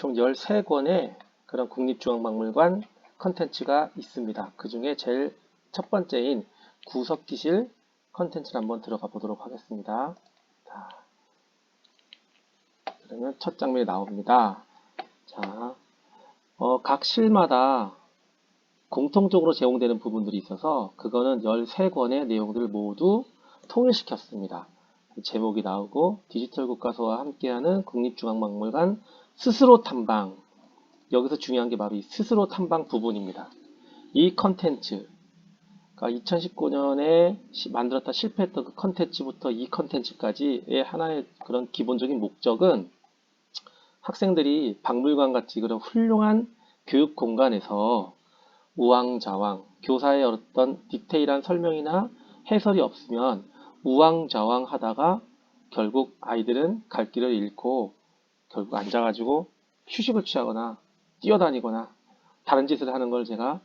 총 13권의 그런 국립중앙박물관 컨텐츠가 있습니다. 그 중에 제일 첫 번째인 구석기실 컨텐츠를 한번 들어가 보도록 하겠습니다. 자, 그러면 첫 장면이 나옵니다. 자, 각 실마다 공통적으로 제공되는 부분들이 있어서 그거는 13권의 내용들을 모두 통일시켰습니다. 제목이 나오고 디지털 국가서와 함께하는 국립중앙박물관 스스로 탐방. 여기서 중요한 게 바로 이 스스로 탐방 부분입니다. 이 컨텐츠, 그러니까 2019년에 만들었다 실패했던 그 컨텐츠부터 이 컨텐츠까지의 하나의 그런 기본적인 목적은 학생들이 박물관 같이 그런 훌륭한 교육 공간에서 우왕좌왕, 교사의 어떤 디테일한 설명이나 해설이 없으면 우왕좌왕 하다가 결국 아이들은 갈 길을 잃고 결국 앉아가지고 휴식을 취하거나 뛰어다니거나 다른 짓을 하는 걸 제가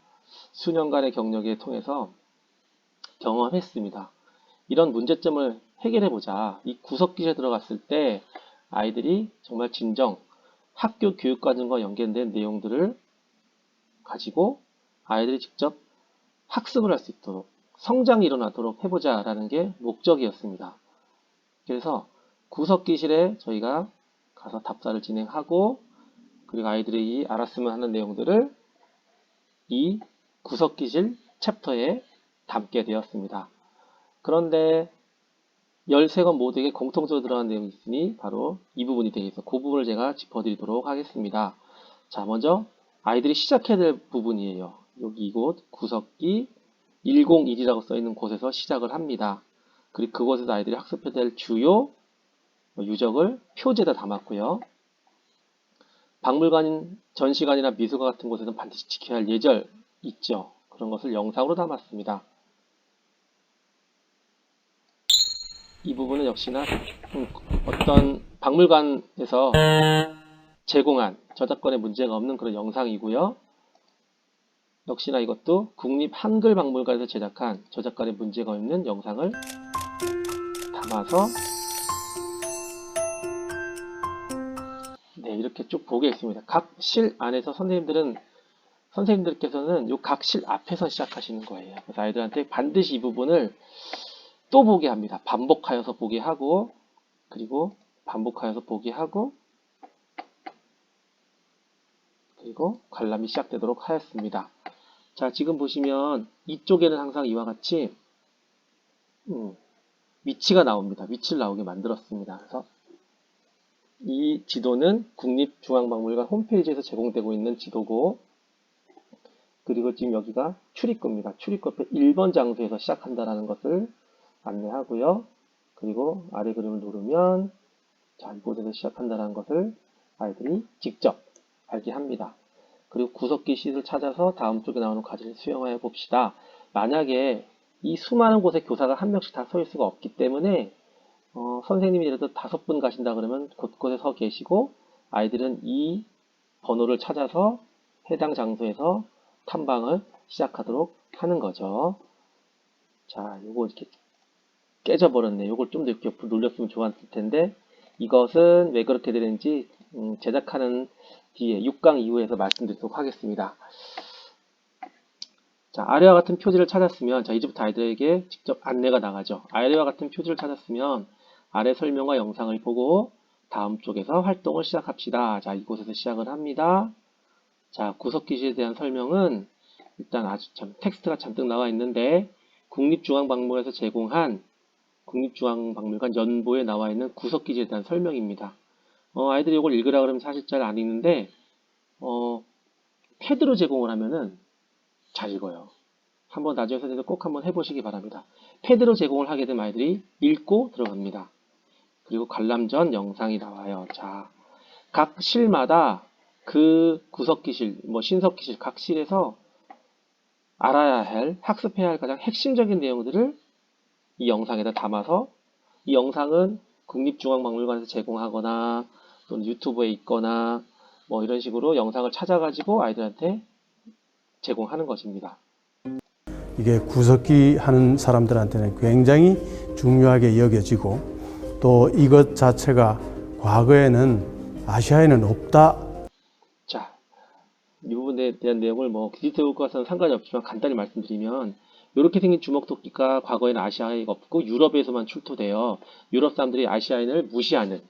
수년간의 경력에 통해서 경험했습니다. 이런 문제점을 해결해보자. 이 구석기실에 들어갔을 때 아이들이 정말 진정 학교 교육과정과 연계된 내용들을 가지고 아이들이 직접 학습을 할 수 있도록 성장이 일어나도록 해보자라는 게 목적이었습니다. 그래서 구석기실에 저희가 가서 답사를 진행하고 그리고 아이들이 알았으면 하는 내용들을 이 구석기실 챕터에 담게 되었습니다. 그런데 13권 모두에게 공통적으로 들어간 내용이 있으니 바로 이 부분이 되겠습니다. 그 부분을 제가 짚어드리도록 하겠습니다. 자, 먼저 아이들이 시작해야 될 부분이에요. 여기 이곳 구석기 101이라고 써있는 곳에서 시작을 합니다. 그리고 그곳에서 아이들이 학습해야 될 주요 유적을 표지에다 담았고요. 박물관, 전시관이나 미술관 같은 곳에서는 반드시 지켜야 할 예절 있죠. 그런 것을 영상으로 담았습니다. 이 부분은 역시나 어떤 박물관에서 제공한 저작권에 문제가 없는 그런 영상이고요. 역시나 이것도 국립한글박물관에서 제작한 저작권에 문제가 없는 영상을 담아서 이렇게 쭉 보겠습니다. 각 실 안에서 선생님들께서는 이 각 실 앞에서 시작하시는 거예요. 그래서 아이들한테 반드시 이 부분을 또 보게 합니다. 반복하여서 보게 하고 그리고 반복하여서 보게 하고 그리고 관람이 시작되도록 하였습니다. 자, 지금 보시면 이쪽에는 항상 이와 같이 위치가 나옵니다. 위치를 나오게 만들었습니다. 그래서 이 지도는 국립중앙박물관 홈페이지에서 제공되고 있는 지도고 그리고 지금 여기가 출입구입니다. 출입구 옆에 1번 장소에서 시작한다는 것을 안내하고요. 그리고 아래 그림을 누르면 자, 이곳에서 시작한다는 것을 아이들이 직접 알게 합니다. 그리고 구석기 시트를 찾아서 다음 쪽에 나오는 과제를 수행해 봅시다. 만약에 이 수많은 곳에 교사가 한 명씩 다 서 있을 수가 없기 때문에 선생님이 예를 들어 5분 가신다 그러면 곳곳에 서 계시고 아이들은 이 번호를 찾아서 해당 장소에서 탐방을 시작하도록 하는 거죠. 자, 요거 이렇게 깨져버렸네. 요걸 좀 더 이렇게 눌렸으면 좋았을 텐데 이것은 왜 그렇게 되는지 제작하는 뒤에 6강 이후에서 말씀드리도록 하겠습니다. 자, 아래와 같은 표지를 찾았으면 자, 이제부터 아이들에게 직접 안내가 나가죠. 아래와 같은 표지를 찾았으면 아래 설명과 영상을 보고 다음 쪽에서 활동을 시작합시다. 자, 이곳에서 시작을 합니다. 자, 구석기실에 대한 설명은 일단 아주 텍스트가 잔뜩 나와 있는데 국립중앙박물관에서 제공한 국립중앙박물관 연보에 나와 있는 구석기실에 대한 설명입니다. 아이들이 이걸 읽으라 그러면 사실 잘 안 읽는데 패드로 제공을 하면은 잘 읽어요. 한번 나중에 선생님들 꼭 한번 해보시기 바랍니다. 패드로 제공을 하게 되면 아이들이 읽고 들어갑니다. 그리고 관람 전 영상이 나와요. 자, 각 실마다 그 구석기실, 신석기실, 각 실에서 알아야 할, 학습해야 할 가장 핵심적인 내용들을 이 영상에다 담아서 이 영상은 국립중앙박물관에서 제공하거나 또는 유튜브에 있거나 이런 식으로 영상을 찾아가지고 아이들한테 제공하는 것입니다. 이게 구석기 하는 사람들한테는 굉장히 중요하게 여겨지고 또 이것 자체가 과거에는 아시아에는 없다. 이 부분에 대한 내용을 뭐 디지털 교과서는 상관이 없지만 간단히 말씀드리면 이렇게 생긴 주먹토끼가 과거에는 아시아에 없고 유럽에서만 출토되어 유럽 사람들이 아시아인을 무시하는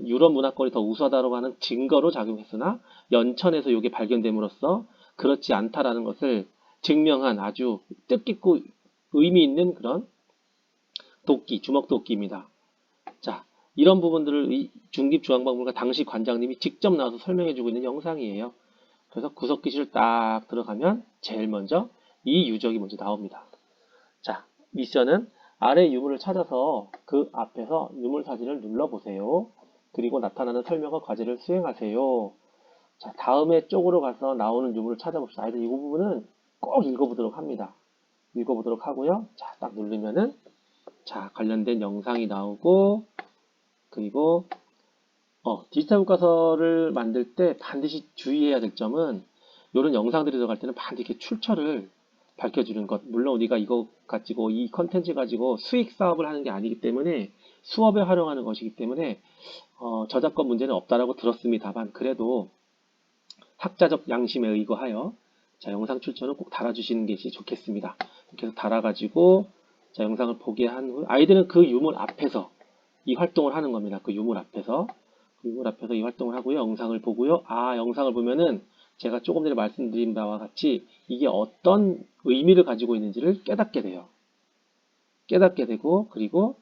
유럽 문화권이 더 우수하다고 하는 증거로 작용했으나 연천에서 이게 발견됨으로써 그렇지 않다라는 것을 증명한 아주 뜻깊고 의미 있는 그런 도끼, 주먹도끼입니다. 자, 이런 부분들을 이 중립중앙박물관 당시 관장님이 직접 나와서 설명해주고 있는 영상이에요. 그래서 구석기실을 딱 들어가면 제일 먼저 이 유적이 먼저 나옵니다. 자, 미션은 아래 유물을 찾아서 그 앞에서 유물 사진을 눌러보세요. 그리고 나타나는 설명과 과제를 수행하세요. 자, 다음에 쪽으로 가서 나오는 유물을 찾아봅시다. 아이들 이 부분은 꼭 읽어보도록 합니다. 읽어보도록 하고요. 자, 딱 누르면은 자, 관련된 영상이 나오고 그리고 디지털 교과서를 만들 때 반드시 주의해야 될 점은 이런 영상들이 들어갈 때는 반드시 이렇게 출처를 밝혀주는 것. 물론 우리가 이거 가지고 이 컨텐츠 가지고 수익 사업을 하는 게 아니기 때문에 수업에 활용하는 것이기 때문에 저작권 문제는 없다라고 들었습니다만 그래도 학자적 양심에 의거하여 자, 영상 출처는 꼭 달아주시는 것이 좋겠습니다. 이렇게 해서 달아가지고 자, 영상을 보게 한 후 아이들은 그 유물 앞에서 이 활동을 하는 겁니다. 그 유물 앞에서 이 활동을 하고요. 영상을 보고요. 아, 영상을 보면은 제가 조금 전에 말씀드린 바와 같이 이게 어떤 의미를 가지고 있는지를 깨닫게 돼요. 깨닫게 되고 그리고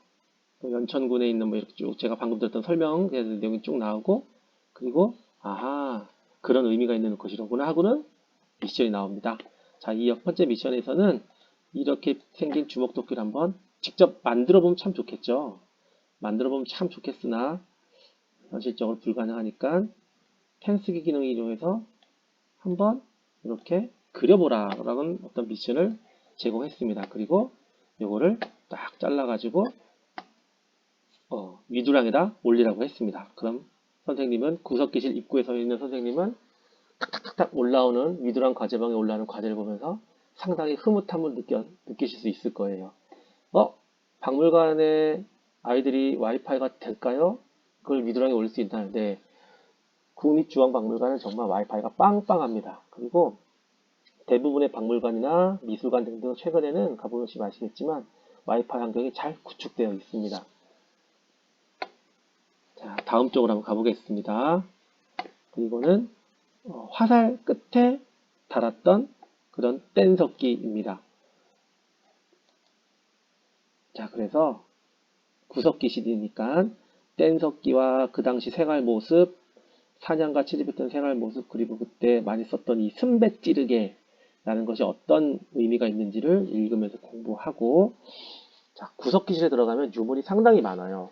또 연천군에 있는 뭐 이렇게 쭉 제가 방금 들었던 설명 내용이 쭉 나오고 그리고 아하 그런 의미가 있는 것이로구나 하고는 미션이 나옵니다. 자, 이 첫 번째 미션에서는 이렇게 생긴 주먹도끼를 한번 직접 만들어 보면 참 좋겠죠. 만들어 보면 참 좋겠으나 현실적으로 불가능하니까 펜스기 기능을 이용해서 한번 이렇게 그려보라 라는 어떤 미션을 제공했습니다. 그리고 이거를 딱 잘라가지고 위두랑에다 올리라고 했습니다. 그럼 선생님은 구석기실 입구에 서 있는 선생님은 탁탁탁 올라오는 위두랑 과제방에 올라오는 과제를 보면서 상당히 흐뭇함을 느끼실 수 있을 거예요. 박물관에 아이들이 와이파이가 될까요? 그걸 위두랑에 올릴 수 있나요? 네. 국립중앙박물관은 정말 와이파이가 빵빵합니다. 그리고 대부분의 박물관이나 미술관 등등 최근에는 가보시면 아시겠지만 와이파이 환경이 잘 구축되어 있습니다. 자, 다음 쪽으로 한번 가보겠습니다. 그리고는 화살 끝에 달았던 그런 뗀석기입니다. 자, 그래서 구석기실이니까 뗀석기와 그 당시 생활 모습, 사냥과 침입했던 생활 모습, 그리고 그때 많이 썼던 이 순배 찌르개라는 것이 어떤 의미가 있는지를 읽으면서 공부하고, 자, 구석기실에 들어가면 유물이 상당히 많아요.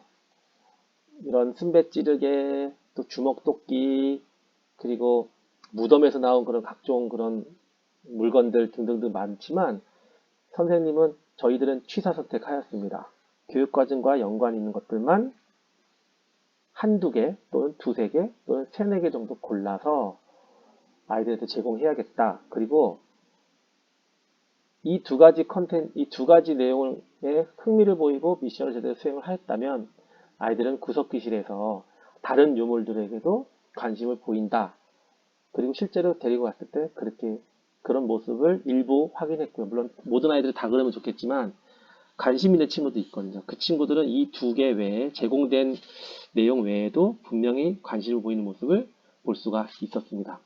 이런 순배 찌르개, 또 주먹도끼, 그리고 무덤에서 나온 그런 각종 그런 물건들 등등등 많지만 저희들은 취사 선택하였습니다. 교육과정과 연관 있는 것들만 한두 개 또는 두세 개 또는 세네 개 정도 골라서 아이들한테 제공해야겠다. 그리고 이 두 가지 내용에 흥미를 보이고 미션을 제대로 수행을 하였다면 아이들은 구석기실에서 다른 유물들에게도 관심을 보인다. 그리고 실제로 데리고 갔을 때 그런 모습을 일부 확인했고요. 물론 모든 아이들이 다 그러면 좋겠지만 관심 있는 친구도 있거든요. 그 친구들은 이 두 개 외에 제공된 내용 외에도 분명히 관심을 보이는 모습을 볼 수가 있었습니다.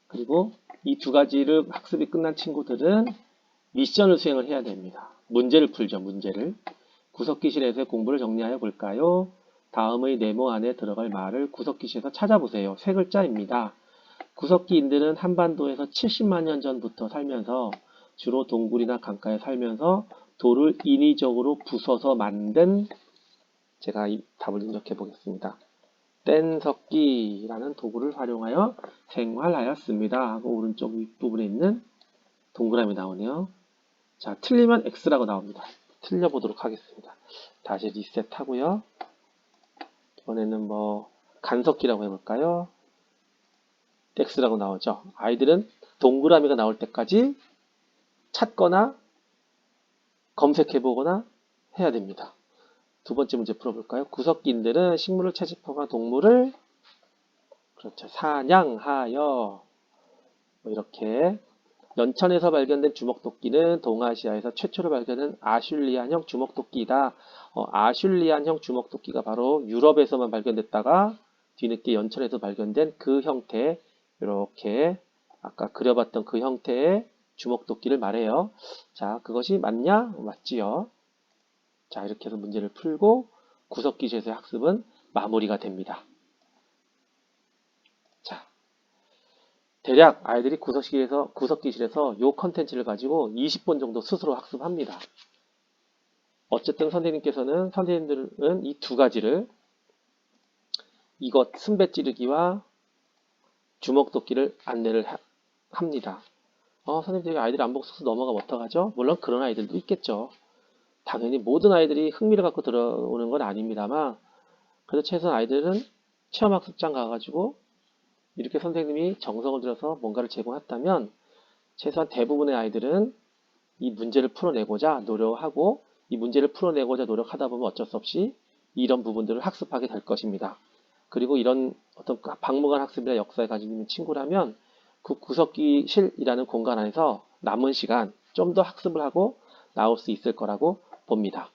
그리고 이 두 가지를 학습이 끝난 친구들은 미션을 수행을 해야 됩니다. 문제를 풀죠. 문제를. 구석기실에서의 공부를 정리하여 볼까요? 다음의 네모 안에 들어갈 말을 구석기실에서 찾아보세요. 세 글자입니다. 구석기인들은 한반도에서 70만 년 전부터 살면서 주로 동굴이나 강가에 살면서 돌을 인위적으로 부숴서 만든 제가 이 답을 입력해 보겠습니다. 뗀석기라는 도구를 활용하여 생활하였습니다. 하고 오른쪽 윗부분에 있는 동그라미 나오네요. 자, 틀리면 X라고 나옵니다. 틀려보도록 하겠습니다. 다시 리셋하고요. 이번에는 간석기라고 해볼까요? X라고 나오죠. 아이들은 동그라미가 나올 때까지 찾거나 검색해보거나 해야 됩니다. 두 번째 문제 풀어볼까요? 구석기인들은 식물을 채집하거나 동물을 그렇죠. 사냥하여. 뭐 이렇게. 연천에서 발견된 주먹도끼는 동아시아에서 최초로 발견된 아슐리안형 주먹도끼이다. 아슐리안형 주먹도끼가 바로 유럽에서만 발견됐다가 뒤늦게 연천에서 발견된 그 형태, 이렇게 아까 그려봤던 그 형태의 주먹도끼를 말해요. 자, 그것이 맞냐? 맞지요. 자, 이렇게 해서 문제를 풀고 구석기실에서의 학습은 마무리가 됩니다. 자, 대략 아이들이 구석기실에서 요 컨텐츠를 가지고 20번 정도 스스로 학습합니다. 어쨌든 선생님들은 이 두 가지를, 이것 순배 찌르기와 주먹도끼를 안내를 합니다. 선생님들이 아이들이 안 보고 쑥쑥 넘어가면 어떡하죠? 물론 그런 아이들도 있겠죠. 당연히 모든 아이들이 흥미를 갖고 들어오는 건 아닙니다만, 그래도 최소한 아이들은 체험학습장 가가지고 이렇게 선생님이 정성을 들여서 뭔가를 제공했다면 최소한 대부분의 아이들은 이 문제를 풀어내고자 노력하고, 이 문제를 풀어내고자 노력하다 보면 어쩔 수 없이 이런 부분들을 학습하게 될 것입니다. 그리고 이런 어떤 박물관 학습이나 역사에 가지고 있는 친구라면 그 구석기실이라는 공간 안에서 남은 시간 좀 더 학습을 하고 나올 수 있을 거라고 봅니다.